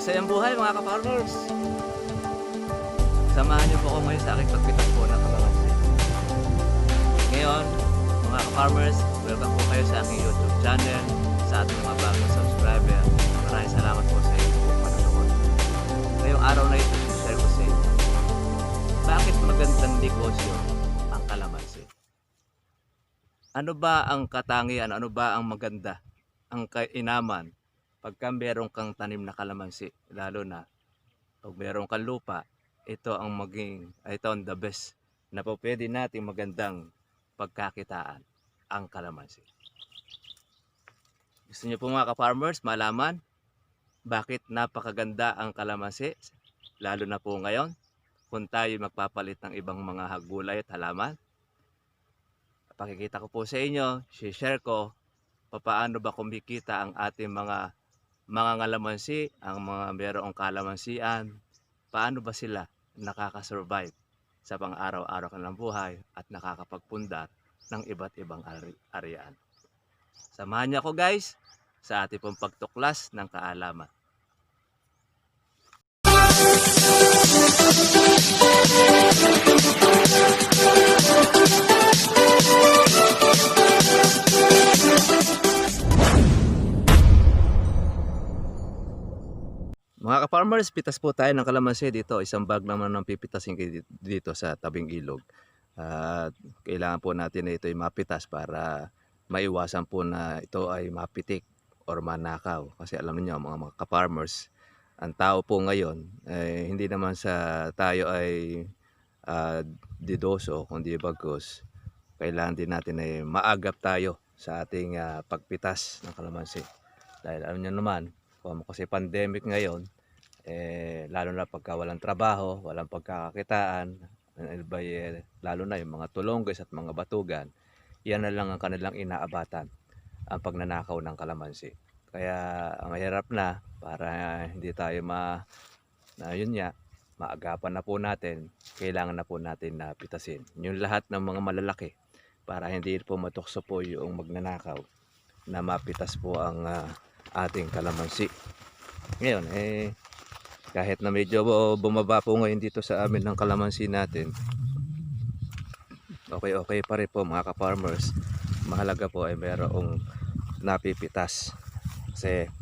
Masayang buhay mga ka-farmers! Samahan niyo po ako ngayon sa aking pagpitas po ng kalamansi. Ngayon, mga ka-farmers, welcome po kayo sa aking YouTube channel, sa ating mga bagong subscriber. Maraming salamat po sa inyo po panonood. Ngayong araw na ito, share ko sa inyo. Bakit magandang negosyo ang kalamansi? Ano ba ang katangian? Ano ba ang maganda? Ang kainaman pagka meron kang tanim na kalamansi, lalo na pag meron kang lupa, ito ang the best na po pwede nating magandang pagkakitaan ang kalamansi. Gusto niyo po mga ka-farmers malaman bakit napakaganda ang kalamansi, lalo na po ngayon kung tayo magpapalit ng ibang mga gulay at halaman? Pakikita ko po sa inyo, share ko paano ba kumikita ang ating mga ngalamansi, ang mga merong kalamansian, paano ba sila nakakasurvive sa pang-araw-araw kanilang buhay at nakakapagpundar ng iba't ibang areaan. Samahan niyo ako guys sa ating pong pagtuklas ng kaalaman. Mga ka-farmers, pitas po tayo ng kalamansi dito. Isang bag naman ng pipitasin dito sa tabing ilog. At kailangan po natin na ito ay mapitas para maiwasan po na ito ay mapitik or manakaw. Kasi alam niyo mga ka-farmers, ang tao po ngayon, hindi naman sa tayo ay didoso, kundi bagos. Kailangan din natin ay maagap tayo sa ating pagpitas ng kalamansi. Dahil alam niyo naman, kasi pandemic ngayon, lalo na pagka walang trabaho, walang pagkakakitaan, lalo na yung mga tulonggis at mga batugan, yan na lang ang kanilang inaabatan, ang pagnanakaw ng kalamansi. Kaya ang mahirap na, para hindi tayo maagapan na po natin, kailangan na po natin na pitasin yung lahat ng mga malalaki para hindi po matukso po yung magnanakaw, na mapitas po ang ating kalamansi. Ngayon kahit na medyo bumaba po ngayon dito sa amin ng kalamansi natin, okay pa rin po mga ka-farmers. Mahalaga po ay merong napipitas, kasi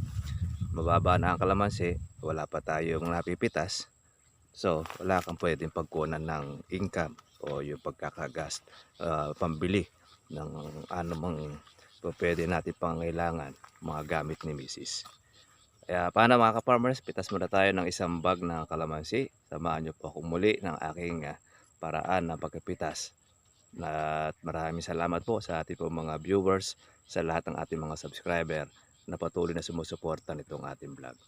mababa na ang kalamansi, wala pa tayong napipitas, so wala kang pwedeng pagkunan ng income o yung pagkakagast, pambili ng anumang pwede natin pangailangan, mga gamit ni Mrs. Kaya paano mga ka-farmers, pitas muna tayo ng isang bag ng kalamansi. Samahan niyo po ako muli ng aking paraan ng pagpitas. At maraming salamat po sa ating po mga viewers, sa lahat ng ating mga subscriber na patuloy na sumusuporta nitong ating vlog.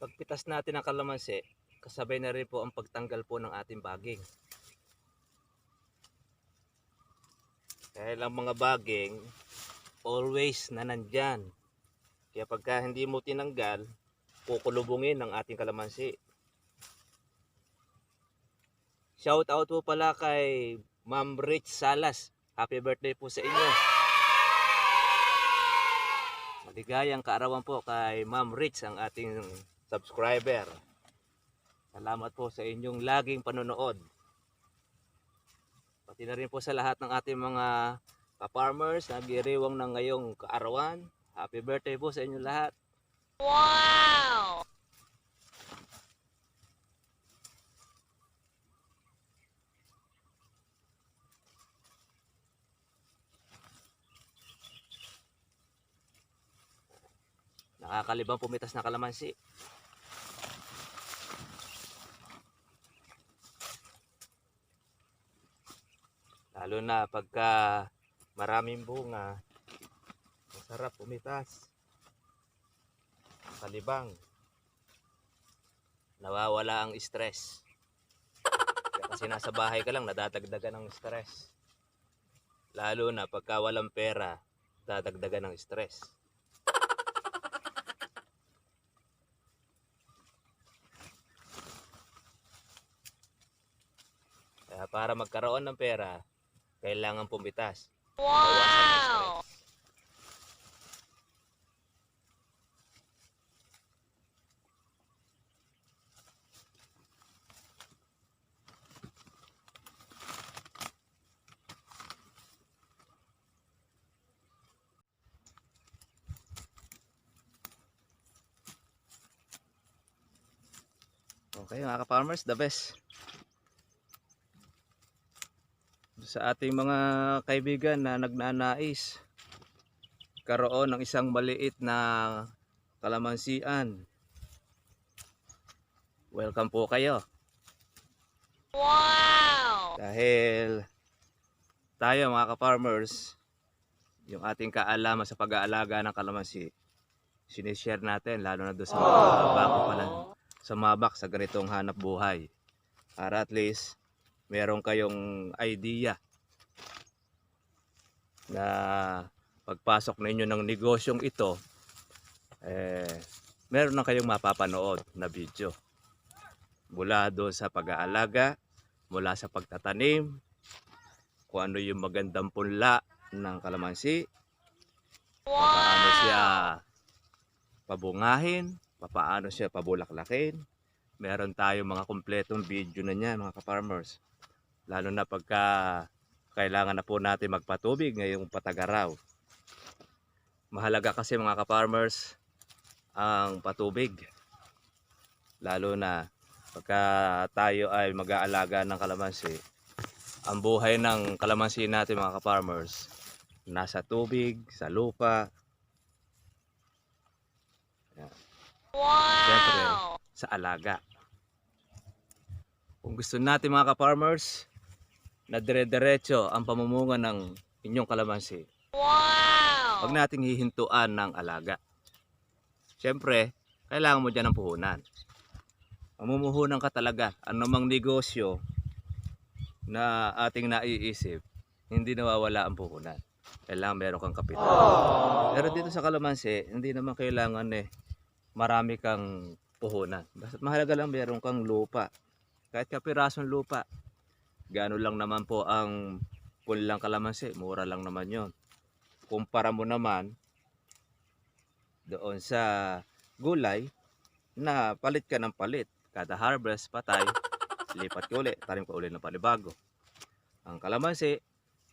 Pagpitas natin ng kalamansi, kasabay na rin po ang pagtanggal po ng ating baging. Dahil ang mga baging always na nandyan. Kaya pagka hindi mo tinanggal, kukulubungin ng ating kalamansi. Shout out po pala kay Ma'am Rich Salas. Happy birthday po sa inyo. Maligayang kaarawan po kay Ma'am Rich, ang ating subscriber. Salamat po sa inyong laging panonood. Pati na rin po sa lahat ng ating mga ka-farmers na giriwang ng ngayong kaarawan. Happy birthday po sa inyong lahat. Wow! Nakakalibang pumitas na kalamansi. Lalo na pagka maraming bunga, masarap pumitas. Kalibang, nawawala ang stress. Kaya kasi nasa bahay ka lang, nadadagdagan ng stress. Lalo na pagka walang pera, dadagdagan ng stress. Kaya para magkaroon ng pera, kailangan pumitas. Bawasan ang stress. Okay mga ka-farmers, the best. Sa ating mga kaibigan na nagnanais karoon ng isang maliit na kalamansian, welcome po kayo. Wow! Dahil tayo mga ka-farmers, yung ating kaalaman sa pag-aalaga ng kalamansi, sinishare natin lalo na doon sa mga bago pa lang sumabak sa ganitong hanap buhay. Para at least meron kayong idea na pagpasok ninyo ng negosyong ito, meron na kayong mapapanood na video. Mula doon sa pag-aalaga, mula sa pagtatanim, kung ano yung magandang punla ng kalamansi, paano siya pabungahin, paano siya pabulaklakin. Meron tayong mga kumpletong video na niyan mga ka-farmers. Lalo na pagka kailangan na po natin magpatubig ngayong patag-araw. Mahalaga kasi mga ka-farmers ang patubig. Lalo na pagka tayo ay mag-aalaga ng kalamansi. Ang buhay ng kalamansi natin mga ka-farmers, nasa tubig, sa lupa. Wow! Siyempre, sa alaga. Kung gusto natin mga ka-farmers na dire-diretso ang pamumunga ng inyong kalamansi, wow! Huwag nating hihintuan ng alaga. Siyempre, kailangan mo dyan ng puhunan. Mamumuhunan ka talaga. Anumang negosyo na ating naiisip, hindi nawawala ang puhunan. Kailangan meron kang kapital. Pero dito sa kalamansi, hindi naman kailangan marami kang puhunan. Basta mahalaga lang meron kang lupa. Kahit kapirasong lupa. Gano'n lang naman po ang pulang kalamansi. Mura lang naman yon. Kumpara mo naman doon sa gulay na palit ka ng palit. Kada harvest, patay, lipat ka uli, tanim ka uli ng panibago. Ang kalamansi,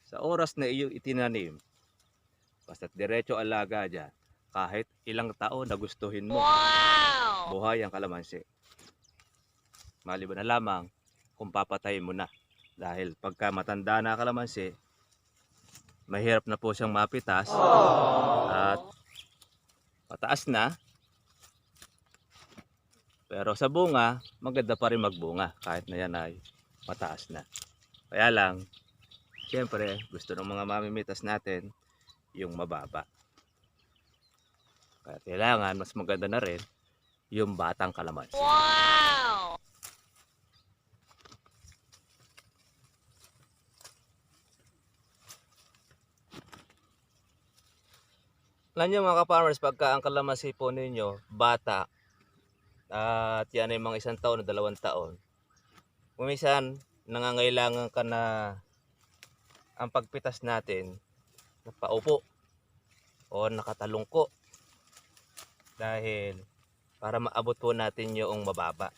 sa oras na iyong itinanim, basta't diretso alaga dyan, kahit ilang taon na gustuhin mo, wow! Buhay ang kalamansi. Maliban na lamang kung papatayin mo na. Dahil pagka matanda na kalamansi, mahirap na po siyang mapitas. At pataas na. Pero sa bunga, maganda pa rin magbunga kahit na yan ay mataas na. Kaya lang, siyempre gusto ng mga mamimitas natin yung mababa. Kaya kailangan mas maganda na rin yung batang kalamansi. Wow! Alam nyo mga ka-farmers, pagka ang kalamansi po ninyo bata, at yan ay mga 1 taon o 2 taon, kumisan nangangailangan ka na ang pagpitas natin napaupo o nakatalungko dahil para maabot po natin yung mababa.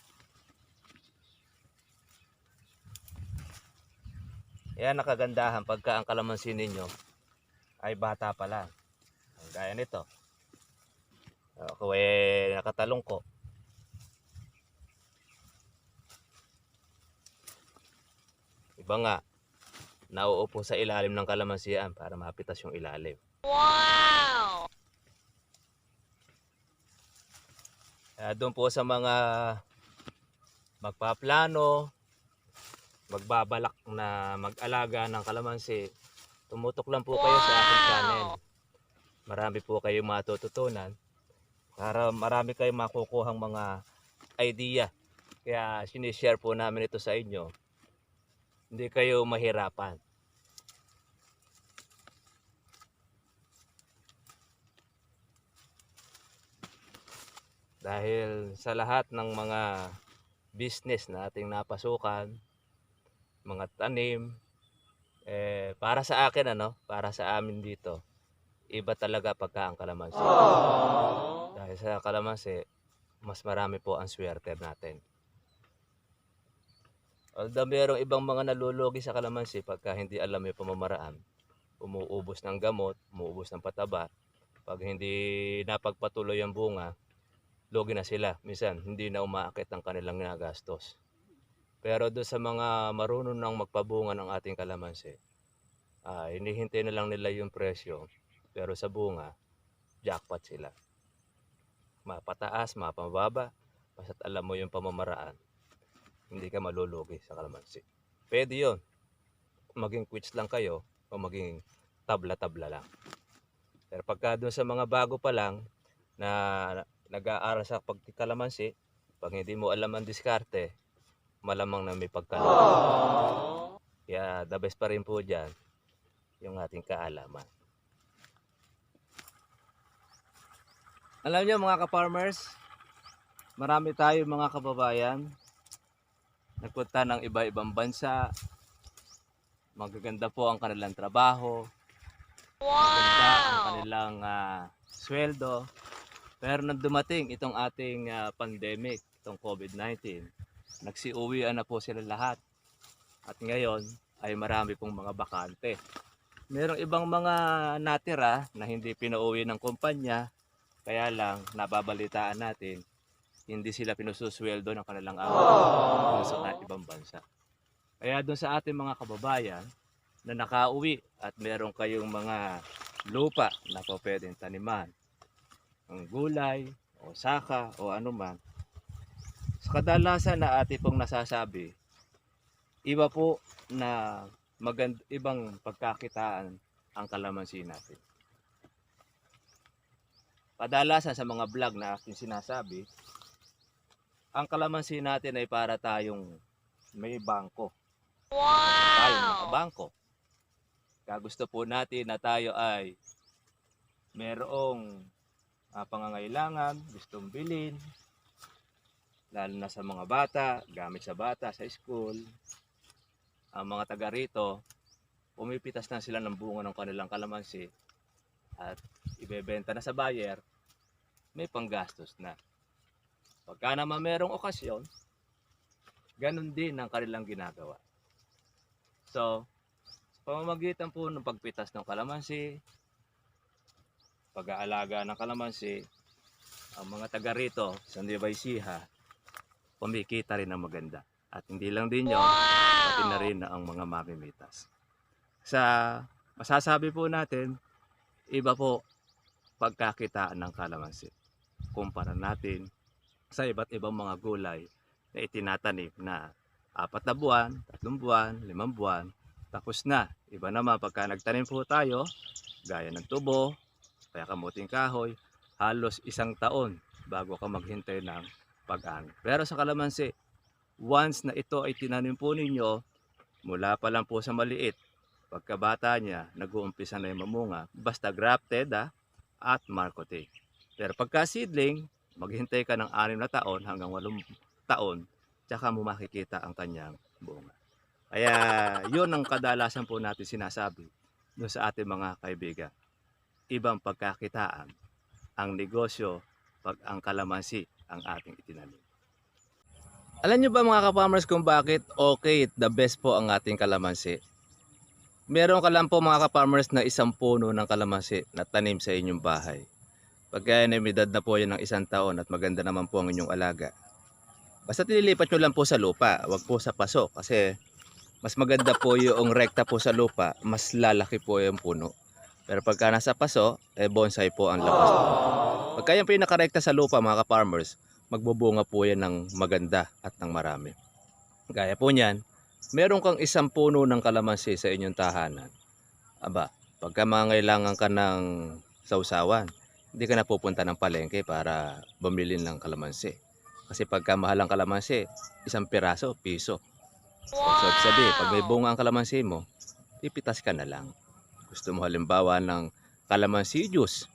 Yan nakagandahan pagka ang kalamansi ninyo ay bata pa lang. Gaya nito, ako ay nakatalungko. Iba nga, nauupo sa ilalim ng kalamansian para mapitas yung ilalim. Wow! Doon po sa mga magpaplano, magbabalak na mag-alaga ng kalamansi, tumutok lang po kayo sa aking channel. Marami po kayong matututunan para marami kayong makukuhang mga idea. Kaya sinishare po namin ito sa inyo. Hindi kayo mahirapan. Dahil sa lahat ng mga business na ating napasukan, mga tanim, para sa akin para sa amin dito, iba talaga pagka ang kalamansi. Dahil sa kalamansi, mas marami po ang swerte natin. Although mayroong ibang mga nalulugi sa kalamansi pagka hindi alam yung pamamaraan, umuubos ng gamot, umuubos ng pataba. Pag hindi napagpatuloy ang bunga, lugi na sila. Minsan, hindi na umaakit ang kanilang nagastos. Pero doon sa mga marunong nang magpabunga ng ating kalamansi, hinihintay na lang nila yung presyo. Pero sa bunga, jackpot sila. Mapataas, mapababa, basta't alam mo yung pamamaraan, hindi ka malulugi sa kalamansi. Pwede yun. Maging quits lang kayo o maging tabla-tabla lang. Pero pagka doon sa mga bago pa lang na nag-aaral sa pagkikalamansi, pag hindi mo alam ang diskarte, malamang na may pagkalaro. Kaya the best pa rin po dyan yung ating kaalaman. Alam nyo mga ka-farmers, marami tayo mga kababayan nagpunta ng iba-ibang bansa. Magaganda po ang kanilang trabaho. Maganda ang kanilang sweldo. Pero nang dumating itong ating pandemic, itong COVID-19, nagsiuwian na po sila lahat. At ngayon ay marami pong mga bakante. Merong ibang mga natira na hindi pinauwi ng kumpanya, kaya lang nababalitaan natin, hindi sila pinususweldo ng kanilang amo sa ibang bansa. Kaya doon sa ating mga kababayan na nakauwi at meron kayong mga lupa na po pwedeng taniman, ang gulay o saka o anuman, sa kadalasan na ating pong nasasabi, iba po na ibang pagkakitaan ang kalamansi natin. Kadalasan sa mga vlog na aking sinasabi, ang kalamansi natin ay para tayong may bangko. Tayong nakabangko. Kaya gusto po natin na tayo ay merong pangangailangan, gustong bilhin, lalo na sa mga bata, gamit sa bata, sa school. Ang mga taga rito, pumipitas na sila ng bunga ng kanilang kalamansi at ibebenta na sa buyer, may panggastos na. Pagka naman merong okasyon, ganun din ang kanilang ginagawa. So, sa pamamagitan po ng pagpitas ng kalamansi, pag-aalaga ng kalamansi, ang mga taga rito sa Nueva Ecija, kumikita rin ng maganda. At hindi lang din yun, pati na rin ang mga mamimitas. Sa masasabi po natin, iba po pagkakitaan ng kalamansi. Kumpara natin sa iba't ibang mga gulay na itinatanim na 4 na buwan, 3 buwan, 5 buwan, tapos na. Iba naman pagka nagtanim po tayo, gaya ng tubo, kaya kamuting kahoy, halos 1 taon bago ka maghintay ng pag-ani. Pero sa kalamansi, once na ito ay tinanim po ninyo, mula pa lang po sa maliit, pagkabata niya, nag-uumpisa na yung mamunga, basta grafted at marketing. Pero pagka seedling, maghintay ka ng 6 na taon hanggang 8 taon, tsaka mo makikita ang kanyang bunga. Kaya yun ang kadalasan po natin sinasabi doon sa ating mga kaibigan. Ibang pagkakitaan ang negosyo pag ang kalamansi ang ating itinanim. Alam nyo ba mga ka-farmers kung bakit okay, the best po ang ating kalamansi? Meron ka lang po mga ka-farmers na 1 puno ng kalamansi na tanim sa inyong bahay. Pagka edad na po yan ng 1 taon at maganda naman po ang inyong alaga, basta nililipat nyo lang po sa lupa, wag po sa paso, kasi mas maganda po yung rekta po sa lupa, mas lalaki po yung puno. Pero pagka nasa paso, bonsai po ang labas po. Pagka yung pinakarekta sa lupa mga ka-farmers, magbubunga po yan ng maganda at ng marami. Gaya po niyan, meron kang 1 puno ng kalamansi sa inyong tahanan. Aba, pagka mangailangan ka ng sausawan, hindi ka na pupunta ng palengke para bumili ng kalamansi. Kasi pagka mahal ang kalamansi, 1 piraso, piso. So, sabi, pag may bunga ang kalamansi mo, pipitas ka na lang. Gusto mo halimbawa ng kalamansi juice,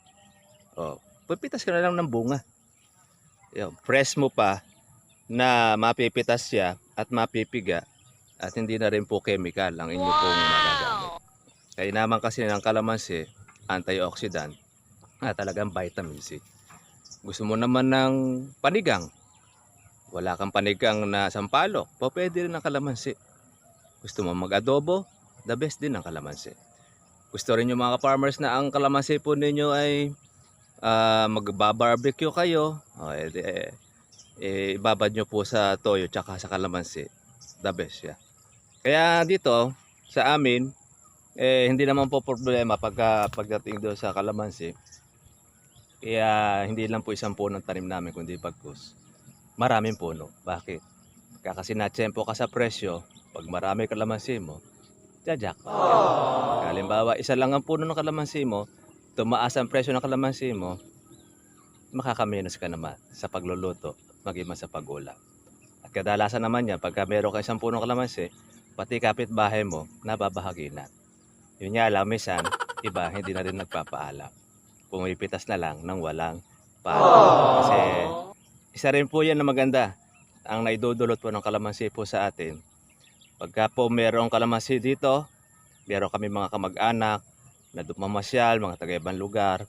pipitas ka na lang ng bunga. Yung press mo pa na mapipitas siya at mapipiga at hindi na rin po chemical ang inyo pong magagamit. Kaya naman kasi ng kalamansi, antioxidant at talagang vitamin C. Gusto mo naman ng panigang, wala kang panigang na sampalok, pwede rin ng kalamansi. Gusto mo mag-adobo, the best din ng kalamansi. Gusto rin yung mga farmers na ang kalamansi po ninyo ay magba-barbecue kayo, ibabad nyo po sa toyo tsaka sa kalamansi, the best siya. Kaya dito sa amin, hindi naman po problema pagdating doon sa kalamansi. Kaya hindi lang po isang punong tanim namin kundi bagkus maraming puno. Bakit? Kasi natsempo ka sa presyo, pag marami kalamansi mo, jajak. Halimbawa, isa lang ang puno ng kalamansi mo, tumaas ang presyo ng kalamansi mo, makakaminos ka naman sa pagluluto, maging sa pag-ulam. At kadalasan naman yan, pagka meron ka isang punong kalamansi, pati kapitbahay mo, nababahagi na. Yun nga lang, minsan, iba hindi na rin nagpapaalam. Pumipitas na lang ng walang paalam. Kasi isa rin po yan na maganda. Ang naidudulot po ng kalamansi po sa atin. Pagka po merong kalamansi dito, meron kami mga kamag-anak na dumamasyal, mga taga-ibang lugar,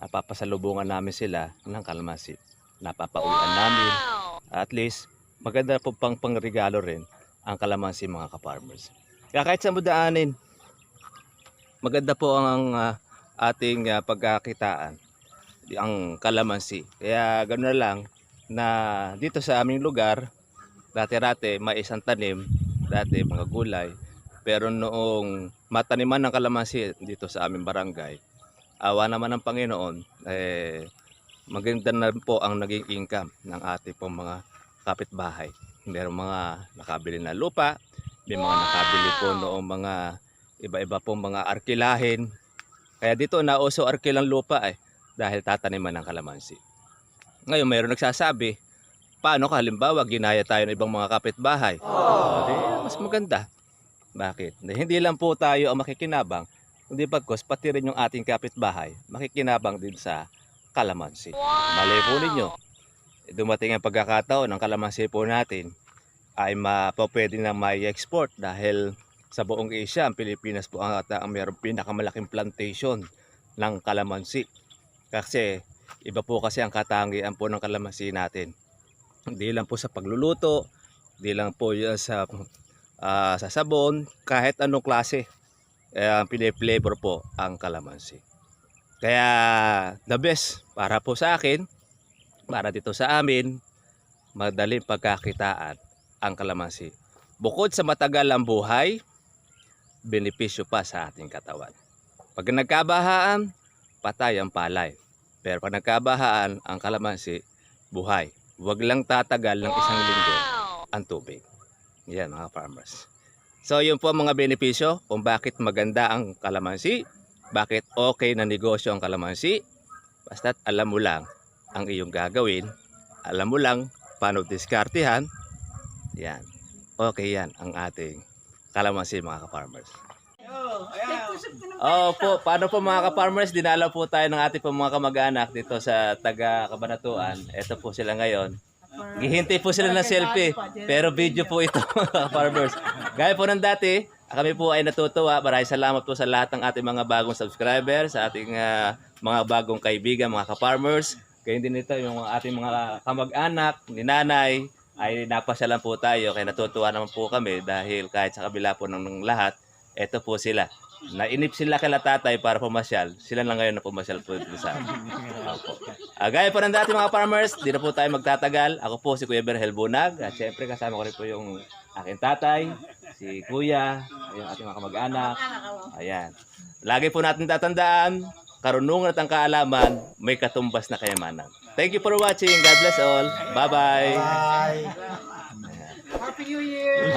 napapasalubungan namin sila ng kalamansi. Napapauwian namin. At least, maganda po pangregalo rin ang kalamansi mga ka-farmers. Kaya kahit sa mudaanin, maganda po ang ating pagkakitaan, ang kalamansi. Kaya ganoon na lang na dito sa aming lugar, dati-rate may isang tanim, dati mga gulay. Pero noong mataniman ng kalamansi dito sa aming barangay, awa naman ng Panginoon, maganda na po ang naging income ng ating pong mga kapitbahay. Meron mga nakabili na lupa, may mga nakabili po noong mga iba-iba pong mga arkilahin. Kaya dito nauso arkilang lupa dahil tataniman ng kalamansi. Ngayon mayroon nagsasabi, paano ka halimbawa ginaya tayo ng ibang mga kapitbahay? Mas maganda. Bakit? Hindi lang po tayo ang makikinabang, kundi bagkus pati rin yung ating kapitbahay makikinabang din sa kalamansi. Malay po ninyo, dumating ang pagkakataon ng kalamansi po natin ay pwede na may export dahil sa buong Asia, ang Pilipinas po ang mayroong pinakamalaking plantation ng kalamansi. Kasi iba po kasi ang katangian po ng kalamansi natin. Hindi lang po sa pagluluto, hindi lang po yan sa sabon, kahit anong klase ang piniflavor po ang kalamansi. Kaya the best para po sa akin, para dito sa amin, madaling pagkakitaan ang kalamansi. Bukod sa matagal ang buhay, benepisyo pa sa ating katawan. Pag nagkabahaan, patay ang palay. Pero pag nagkabahaan ang kalamansi, buhay. Huwag lang tatagal ng isang linggo ang tubig. Yan mga farmers. So yun po mga benepisyo kung bakit maganda ang kalamansi, bakit okay na negosyo ang kalamansi. Basta't alam mo lang ang iyong gagawin, alam mo lang paano diskartehan, yan. Okay yan ang ating kalamansi mga ka-farmers. Po, paano po mga ka-farmers, dinalaw po tayo ng ating mga kamag-anak dito sa taga Cabanatuan. Ito po sila ngayon. Gihintay po sila ng selfie, pero video po ito mga farmers. Gaya po ng dati, kami po ay natutuwa. Maraming salamat po sa lahat ng ating mga bagong subscribers, sa ating mga bagong kaibigan, mga ka-farmers. Kaya din ito yung ating mga kamag-anak, ni nanay, ay napasyalan po tayo. Kaya natutuwa naman po kami dahil kahit sa kabila po ng lahat, eto po sila. Nainip sila kala tatay para pumasyal. Sila lang ngayon na pumasyal po dito sa amin. Gaya po ng dati mga farmers, di na po tayo magtatagal. Ako po si Kuya Berhel Bunag. At syempre kasama ko rin po yung aking tatay, si Kuya, yung ating mga kamag-anak. Ayan. Lagi po natin tatandaan, karunungan at ang kaalaman, may katumbas na kayamanan. Thank you for watching. God bless all. Bye-bye. Happy New Year!